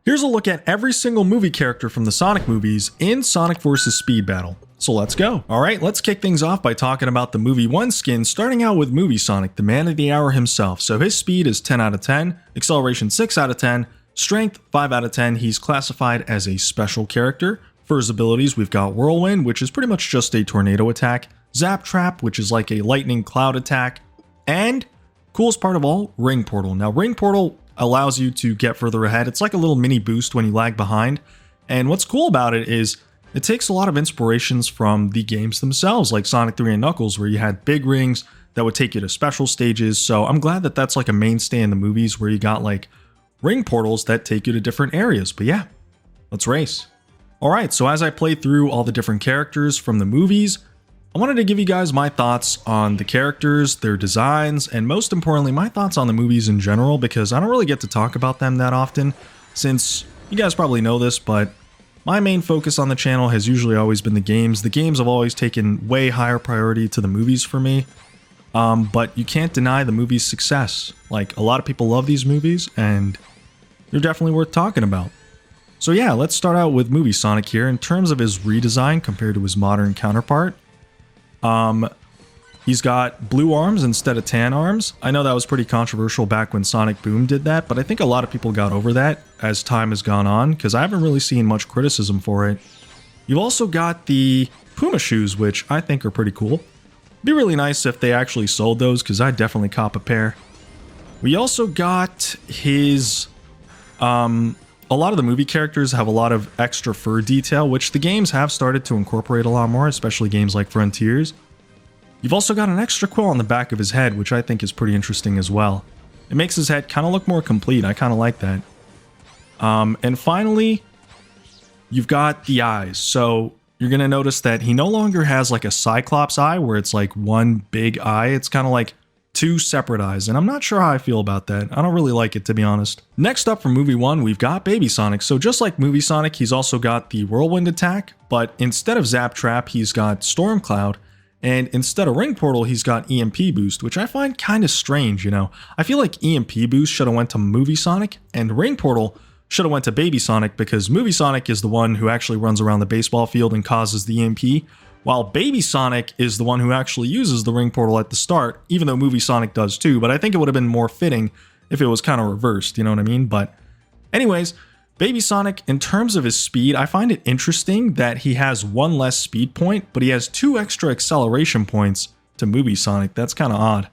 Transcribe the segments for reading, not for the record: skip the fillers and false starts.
Here's a look at every single movie character from the Sonic movies in Sonic vs. Speed Battle. So let's go. Alright, let's kick things off by talking about the Movie 1 skin, starting out with Movie Sonic, the man of the hour himself. So his speed is 10 out of 10, acceleration 6 out of 10, strength 5 out of 10. He's classified as a special character. For his abilities, we've got Whirlwind, which is pretty much just a tornado attack, Zap Trap, which is like a lightning cloud attack, and coolest part of all, Ring Portal. Now Ring Portal allows you to get further ahead. It's like a little mini boost when you lag behind. And what's cool about it is it takes a lot of inspirations from the games themselves, like Sonic 3 and Knuckles, where you had big rings that would take you to special stages. So I'm glad that that's like a mainstay in the movies where you got like ring portals that take you to different areas. But yeah, let's race. Alright, so as I play through all the different characters from the movies, I wanted to give you guys my thoughts on the characters, their designs, and most importantly, my thoughts on the movies in general, because I don't really get to talk about them that often, since you guys probably know this, but my main focus on the channel has usually always been the games. The games have always taken way higher priority to the movies for me, but you can't deny the movie's success. Like, a lot of people love these movies, and they're definitely worth talking about. So yeah, let's start out with Movie Sonic here. In terms of his redesign compared to his modern counterpart, he's got blue arms instead of tan arms. I know that was pretty controversial back when Sonic Boom did that, but I think a lot of people got over that as time has gone on, because I haven't really seen much criticism for it. You've also got the Puma shoes, which I think are pretty cool. It'd be really nice if they actually sold those, because I'd definitely cop a pair. We also got his, a lot of the movie characters have a lot of extra fur detail, which the games have started to incorporate a lot more, especially games like Frontiers. You've also got an extra quill on the back of his head, which I think is pretty interesting as well. It makes his head kind of look more complete. I kind of like that. And finally, you've got the eyes. So you're going to notice that he no longer has like a Cyclops eye where it's like one big eye. It's kind of like two separate eyes, and I'm not sure how I feel about that. I don't really like it, to be honest. Next up from Movie 1, we've got Baby Sonic. So just like Movie Sonic, he's also got the Whirlwind attack, but instead of Zap Trap, he's got Storm Cloud, and instead of Ring Portal, he's got EMP Boost, which I find kind of strange, you know? I feel like EMP Boost should have went to Movie Sonic, and Ring Portal should have went to Baby Sonic, because Movie Sonic is the one who actually runs around the baseball field and causes the EMP, while Baby Sonic is the one who actually uses the ring portal at the start, even though Movie Sonic does too, but I think it would have been more fitting if it was kind of reversed, you know what I mean? But anyways, Baby Sonic, in terms of his speed, I find it interesting that he has one less speed point, but he has 2 extra acceleration points to Movie Sonic. That's kind of odd.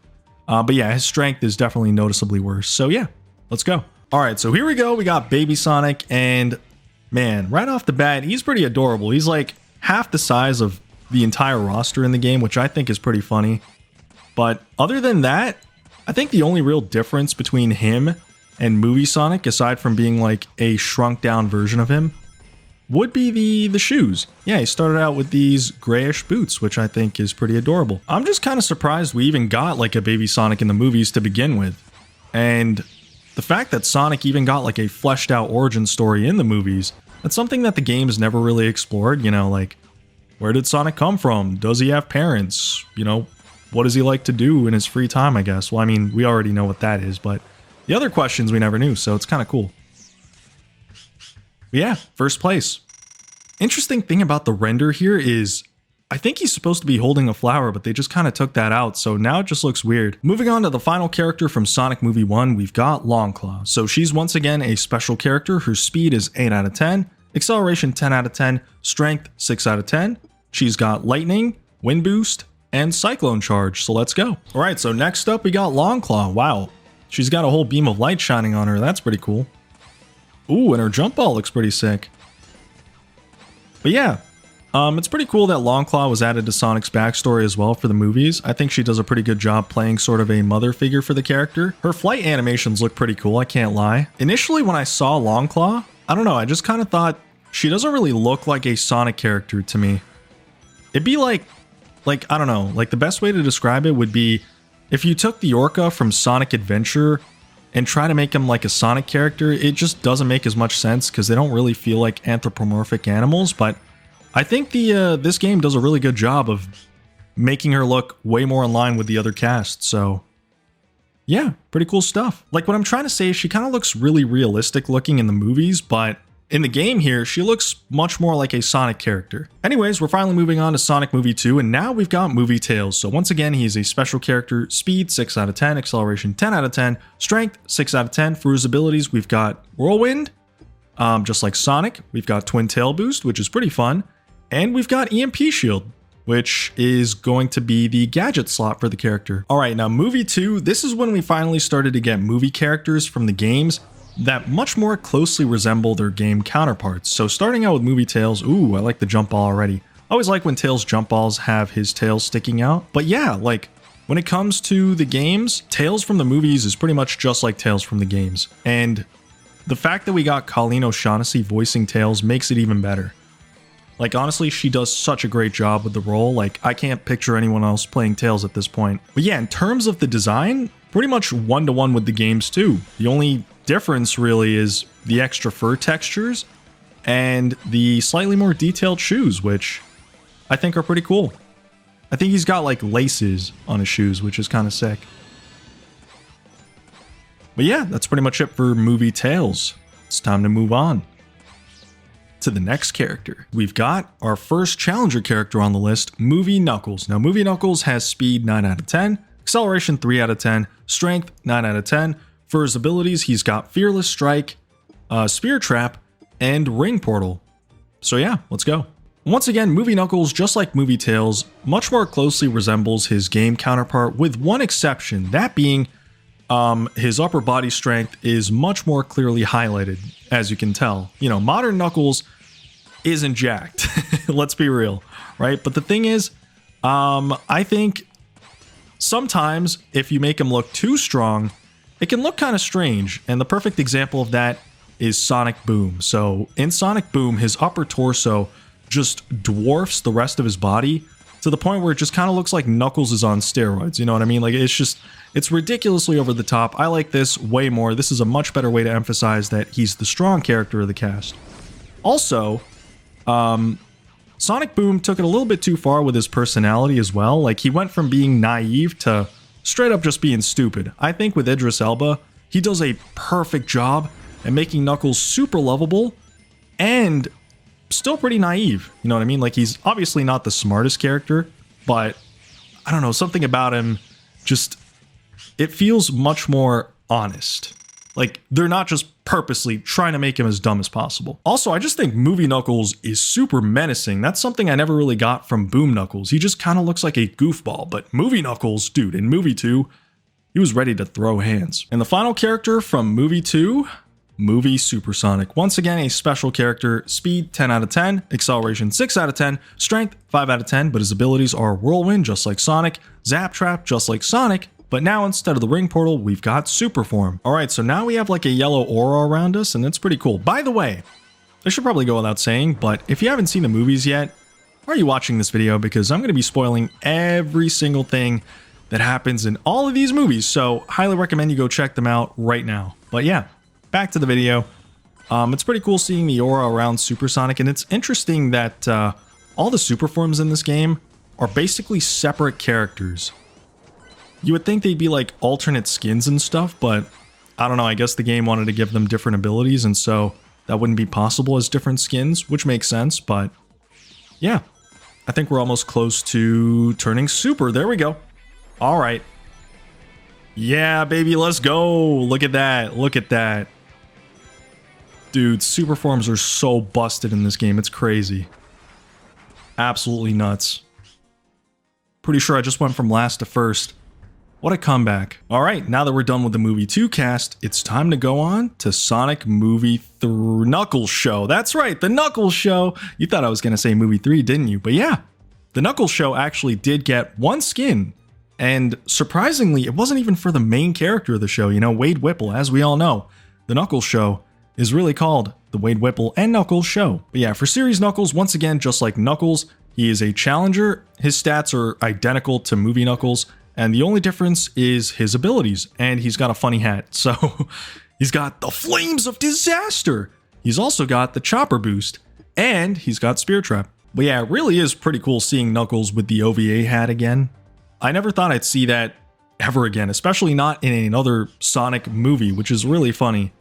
But yeah, his strength is definitely noticeably worse. So yeah, let's go. Alright, so here we go. We got Baby Sonic, and man, right off the bat, he's pretty adorable. He's like half the size of the entire roster in the game, which I think is pretty funny. But other than that, I think the only real difference between him and Movie Sonic, aside from being like a shrunk down version of him, would be the shoes. Yeah, he started out with these grayish boots, which I think is pretty adorable. I'm just kind of surprised we even got like a Baby Sonic in the movies to begin with. And the fact that Sonic even got like a fleshed out origin story in the movies, that's something that the games never really explored, you know, like, where did Sonic come from? Does he have parents? You know, what does he like to do in his free time, I guess? Well, I mean, we already know what that is, but the other questions we never knew, so it's kind of cool. But yeah, first place. Interesting thing about the render here is, I think he's supposed to be holding a flower, but they just kind of took that out, so now it just looks weird. Moving on to the final character from Sonic Movie 1, we've got Longclaw. So she's once again a special character. Her speed is 8 out of 10, acceleration 10 out of 10, strength 6 out of 10. She's got Lightning, Wind Boost, and Cyclone Charge, so let's go. Alright, so next up we got Longclaw. Wow, she's got a whole beam of light shining on her. That's pretty cool. Ooh, and her jump ball looks pretty sick. But yeah, it's pretty cool that Longclaw was added to Sonic's backstory as well for the movies. I think she does a pretty good job playing sort of a mother figure for the character. Her flight animations look pretty cool, I can't lie. Initially when I saw Longclaw, I don't know, I just kind of thought she doesn't really look like a Sonic character to me. It'd be like, I don't know, like the best way to describe it would be if you took the Orca from Sonic Adventure and try to make him like a Sonic character, it just doesn't make as much sense because they don't really feel like anthropomorphic animals, but I think this game does a really good job of making her look way more in line with the other cast, so Yeah, pretty cool stuff. Like what I'm trying to say is she kind of looks really realistic looking in the movies, but in the game here, she looks much more like a Sonic character. Anyways, we're finally moving on to Sonic Movie 2, and now we've got Movie Tails. So once again, he's a special character, speed 6 out of 10, acceleration 10 out of 10, strength 6 out of 10. For his abilities, we've got Whirlwind, just like Sonic. We've got Twin Tail Boost, which is pretty fun. And we've got EMP Shield, which is going to be the gadget slot for the character. All right, now Movie 2, this is when we finally started to get movie characters from the games that much more closely resemble their game counterparts. So starting out with Movie Tails, ooh, I like the jump ball already. I always like when Tails jump balls have his tail sticking out. But yeah, like when it comes to the games, Tails from the movies is pretty much just like Tails from the games. And the fact that we got Colleen O'Shaughnessy voicing Tails makes it even better. Like honestly, she does such a great job with the role. Like I can't picture anyone else playing Tails at this point. But yeah, in terms of the design, pretty much one-to-one with the games too. The only difference really is the extra fur textures and the slightly more detailed shoes, which I think are pretty cool. I think he's got like laces on his shoes, which is kind of sick. But yeah, that's pretty much it for Movie Tails. It's time to move on to the next character. We've got our first challenger character on the list, Movie Knuckles. Now Movie Knuckles has speed 9 out of 10, acceleration 3 out of 10, strength 9 out of 10. For his abilities, he's got Fearless Strike, Spear Trap, and Ring Portal. So yeah, let's go. Once again, Movie Knuckles, just like Movie Tails, much more closely resembles his game counterpart with one exception, that being his upper body strength is much more clearly highlighted, as you can tell. You know, modern Knuckles isn't jacked, let's be real, right? But the thing is, I think sometimes if you make him look too strong, it can look kind of strange, and the perfect example of that is Sonic Boom. So in Sonic Boom, his upper torso just dwarfs the rest of his body to the point where it just kind of looks like Knuckles is on steroids, you know what I mean? Like it's ridiculously over the top. I like this way more. This is a much better way to emphasize that he's the strong character of the cast. Also, Sonic Boom took it a little bit too far with his personality as well. Like he went from being naive to straight up just being stupid. I think with Idris Elba, he does a perfect job at making Knuckles super lovable and still pretty naive. You know what I mean? Like he's obviously not the smartest character, but I don't know, something about him just, it feels much more honest. Like they're not just purposely trying to make him as dumb as possible. Also, I just think Movie Knuckles is super menacing. That's something I never really got from Boom Knuckles. He just kind of looks like a goofball, but Movie Knuckles, dude, in Movie 2, he was ready to throw hands. And the final character from Movie 2, Movie Supersonic. Once again, a special character, speed 10 out of 10, acceleration 6 out of 10, strength 5 out of 10, but his abilities are Whirlwind, just like Sonic, Zap Trap, just like Sonic, but now instead of the Ring Portal, we've got Super Form. All right, so now we have like a yellow aura around us, and it's pretty cool. By the way, I should probably go without saying, but if you haven't seen the movies yet, why are you watching this video? Because I'm going to be spoiling every single thing that happens in all of these movies, so highly recommend you go check them out right now. But yeah, back to the video. It's pretty cool seeing the aura around Supersonic, and it's interesting that all the super forms in this game are basically separate characters. You would think they'd be like alternate skins and stuff, but I don't know, I guess the game wanted to give them different abilities, and so that wouldn't be possible as different skins, which makes sense, but yeah. I think we're almost close to turning super. There we go. All right. Yeah, baby, let's go. Look at that. Look at that. Dude, super forms are so busted in this game. It's crazy. Absolutely nuts. Pretty sure I just went from last to first. What a comeback. All right, now that we're done with the Movie 2 cast, it's time to go on to Sonic Movie 3 Knuckles Show. That's right, the Knuckles Show. You thought I was going to say Movie 3, didn't you? But yeah, the Knuckles Show actually did get one skin. And surprisingly, it wasn't even for the main character of the show, you know, Wade Whipple. As we all know, the Knuckles Show is really called the Wade Whipple and Knuckles Show. But yeah, for Series Knuckles, once again, just like Knuckles, he is a challenger. His stats are identical to Movie Knuckles, and the only difference is his abilities, and he's got a funny hat. So he's got the Flames of Disaster. He's also got the Chopper Boost, and he's got Spear Trap. But yeah, it really is pretty cool seeing Knuckles with the OVA hat again. I never thought I'd see that ever again, especially not in another Sonic movie, which is really funny.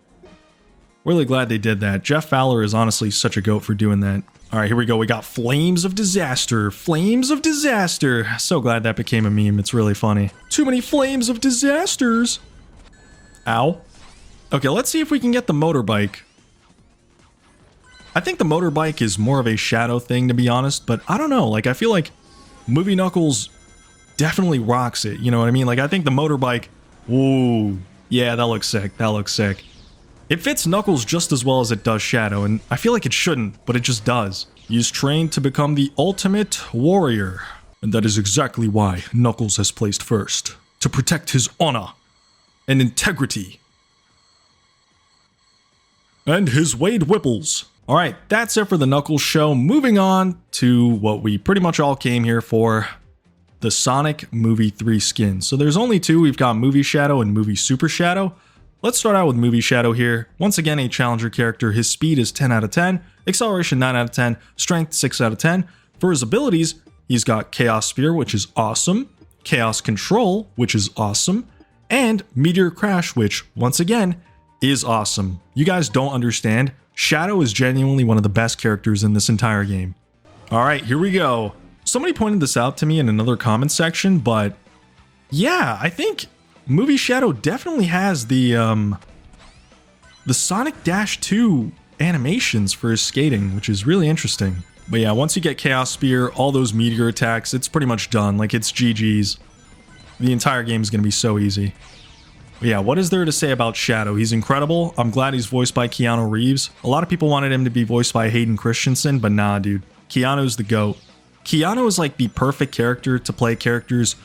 Really glad they did that. Jeff Fowler is honestly such a goat for doing that. All right, here we go. We got Flames of Disaster. Flames of Disaster. So glad that became a meme. It's really funny. Too many Flames of Disasters. Ow. Okay, let's see if we can get the motorbike. I think the motorbike is more of a shadow thing, to be honest, but I don't know. Like, I feel like Movie Knuckles definitely rocks it. You know what I mean? Like, I think the motorbike... Whoa. Yeah, that looks sick. That looks sick. It fits Knuckles just as well as it does Shadow, and I feel like it shouldn't, but it just does. He is trained to become the ultimate warrior, and that is exactly why Knuckles has placed first. To protect his honor and integrity. And his Wade Whipples. Alright, that's it for the Knuckles show. Moving on to what we pretty much all came here for. The Sonic Movie 3 skins. So there's only two. We've got Movie Shadow and Movie Super Shadow. Let's start out with Movie Shadow here. Once again, a challenger character. His speed is 10 out of 10, acceleration 9 out of 10, strength 6 out of 10. For his abilities, he's got Chaos Spear, which is awesome, Chaos Control, which is awesome, and Meteor Crash, which, once again, is awesome. You guys don't understand. Shadow is genuinely one of the best characters in this entire game. Alright, here we go. Somebody pointed this out to me in another comment section, but yeah, I think Movie Shadow definitely has the Sonic Dash 2 animations for his skating, which is really interesting. But yeah, once you get Chaos Spear, all those meteor attacks, it's pretty much done. Like, it's GG's. The entire game is going to be so easy. But yeah, what is there to say about Shadow? He's incredible. I'm glad he's voiced by Keanu Reeves. A lot of people wanted him to be voiced by Hayden Christensen, but nah, dude. Keanu's the GOAT. Keanu is like the perfect character to play characters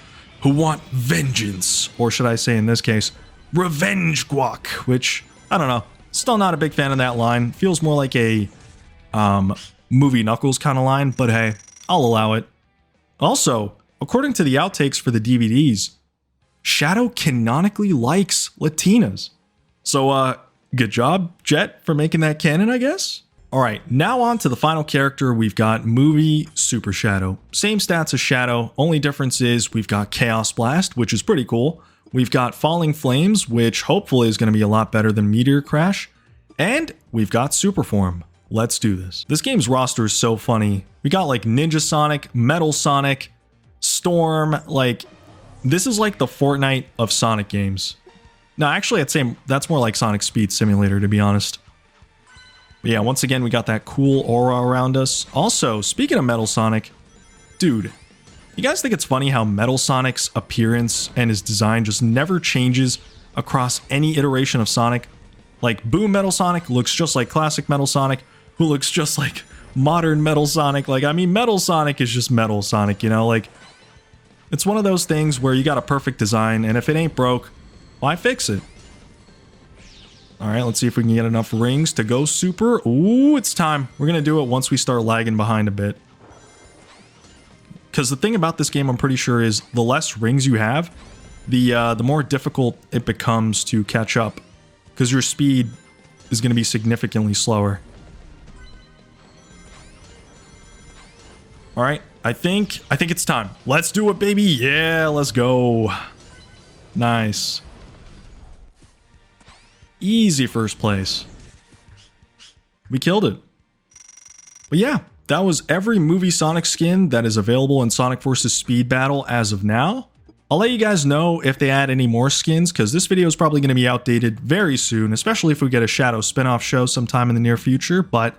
who want vengeance, or should I say in this case, revenge guac, which, I don't know, still not a big fan of that line. Feels more like a Movie Knuckles kind of line, but hey, I'll allow it. Also, according to the outtakes for the DVDs, Shadow canonically likes Latinas. So, good job, Jet, for making that canon, I guess? Alright, now on to the final character. We've got Movie Super Shadow. Same stats as Shadow, only difference is we've got Chaos Blast, which is pretty cool. We've got Falling Flames, which hopefully is going to be a lot better than Meteor Crash. And we've got Super Form. Let's do this. This game's roster is so funny. We got like Ninja Sonic, Metal Sonic, Storm, like... This is like the Fortnite of Sonic games. No, actually I'd say that's more like Sonic Speed Simulator, to be honest. But yeah, once again, we got that cool aura around us. Also, speaking of Metal Sonic, dude, you guys think it's funny how Metal Sonic's appearance and his design just never changes across any iteration of Sonic? Like, Boom Metal Sonic looks just like classic Metal Sonic, who looks just like modern Metal Sonic. Like, I mean, Metal Sonic is just Metal Sonic, you know? Like, it's one of those things where you got a perfect design, and if it ain't broke, why fix it? Alright, let's see if we can get enough rings to go super. Ooh, it's time. We're gonna do it once we start lagging behind a bit. Because the thing about this game, I'm pretty sure, is the less rings you have, the more difficult it becomes to catch up. Because your speed is gonna be significantly slower. Alright, I think it's time. Let's do it, baby. Yeah, let's go. Nice. Easy first place. We killed it. But yeah, that was every Movie Sonic skin that is available in Sonic Forces Speed Battle as of now. I'll let you guys know if they add any more skins, because this video is probably going to be outdated very soon, especially if we get a Shadow spin-off show sometime in the near future, but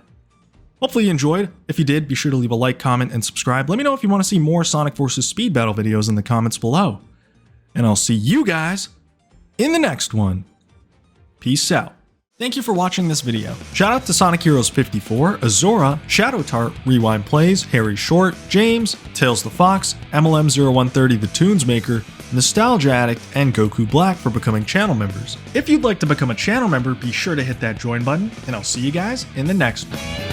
hopefully you enjoyed. If you did, be sure to leave a like, comment, and subscribe. Let me know if you want to see more Sonic Forces Speed Battle videos in the comments below. And I'll see you guys in the next one. Peace out. Thank you for watching this video. Shout out to Sonic Heroes 54, Azora, Shadow Tart, Rewind Plays, Harry Short, James, Tails the Fox, MLM0130 the Tunes Maker, Nostalgia Addict, and Goku Black for becoming channel members. If you'd like to become a channel member, be sure to hit that join button, and I'll see you guys in the next one.